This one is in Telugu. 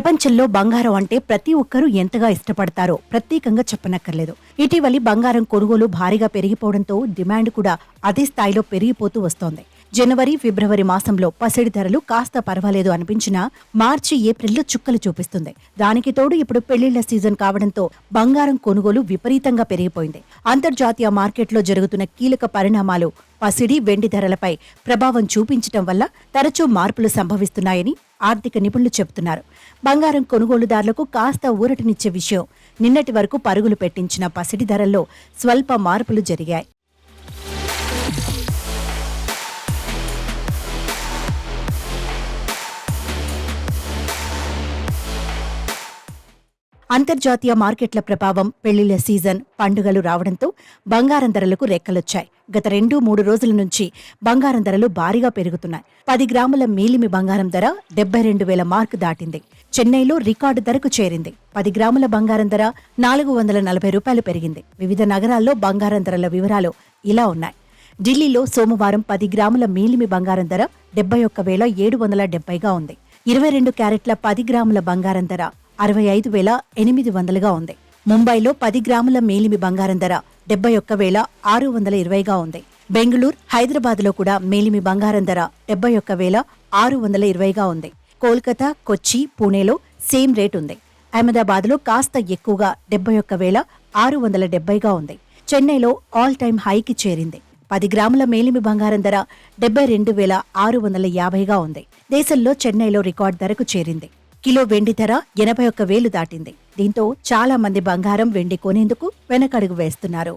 ప్రపంచంలో బంగారం అంటే ప్రతి ఒక్కరూ ఎంతగా ఇష్టపడతారో ప్రత్యేకంగా చెప్పనక్కర్లేదు. ఇటీవలి బంగారం కొనుగోలు భారీగా పెరిగిపోవడంతో డిమాండ్ కూడా అదే స్థాయిలో పెరిగిపోతూ వస్తోంది. జనవరి, ఫిబ్రవరి మాసంలో పసిడి ధరలు కాస్త పర్వాలేదు అనిపించినా మార్చి, ఏప్రిల్లో చుక్కలు చూపిస్తుంది. దానికి తోడు ఇప్పుడు పెళ్లిళ్ల సీజన్ కావడంతో బంగారం కొనుగోలు విపరీతంగా పెరిగిపోయింది. అంతర్జాతీయ మార్కెట్లో జరుగుతున్న కీలక పరిణామాలు పసిడి, వెండి ధరలపై ప్రభావం చూపించటం వల్ల తరచూ మార్పులు సంభవిస్తున్నాయని ఆర్థిక నిపుణులు చెబుతున్నారు. బంగారం కొనుగోలుదారులకు కాస్త ఊరటనిచ్చే విషయం, నిన్నటి వరకు పరుగులు పెట్టించిన పసిడి ధరల్లో స్వల్ప మార్పులు జరిగాయి. అంతర్జాతీయ మార్కెట్ల ప్రభావం, పెళ్లిళ్ల సీజన్, పండుగలు రావడంతో బంగారం ధరలకు రెక్కలొచ్చాయి. గత 2-3 రోజుల నుంచి బంగారం ధరలు భారీగా పెరుగుతున్నాయి. 10 గ్రాముల మేలిమి బంగారం ధర 72,000 మార్కు దాటింది. చెన్నైలో రికార్డు ధరకు చేరింది. 10 గ్రాముల బంగారం ధర 440 రూపాయలు పెరిగింది. వివిధ నగరాల్లో బంగారం ధరల వివరాలు ఇలా ఉన్నాయి. ఢిల్లీలో సోమవారం 10 గ్రాముల మేలిమి బంగారం ధర 71,770గా ఉంది. 22 క్యారెట్ల 10 గ్రాముల బంగారం ధర 65,800గా ఉంది. ముంబైలో 10 గ్రాముల మేలిమి బంగారం ధర 71,620గా ఉంది. బెంగళూరు, హైదరాబాద్లో కూడా మేలిమి బంగారం ధర 71,620గా ఉంది. కోల్కతా, కొచ్చి, పూణేలో సేమ్ రేట్ ఉంది. అహ్మదాబాద్లో కాస్త ఎక్కువగా 71,670గా ఉంది. చెన్నైలో ఆల్ టైమ్ హైకి చేరింది. 10 గ్రాముల మేలిమి బంగారం ధర 72,650గా ఉంది. దేశంలో చెన్నైలో రికార్డు ధరకు చేరింది. కిలో వెండి ధర 81,000 దాటింది. దీంతో చాలా మంది బంగారం, వెండి కొనేందుకు వెనకడుగు వేస్తున్నారు.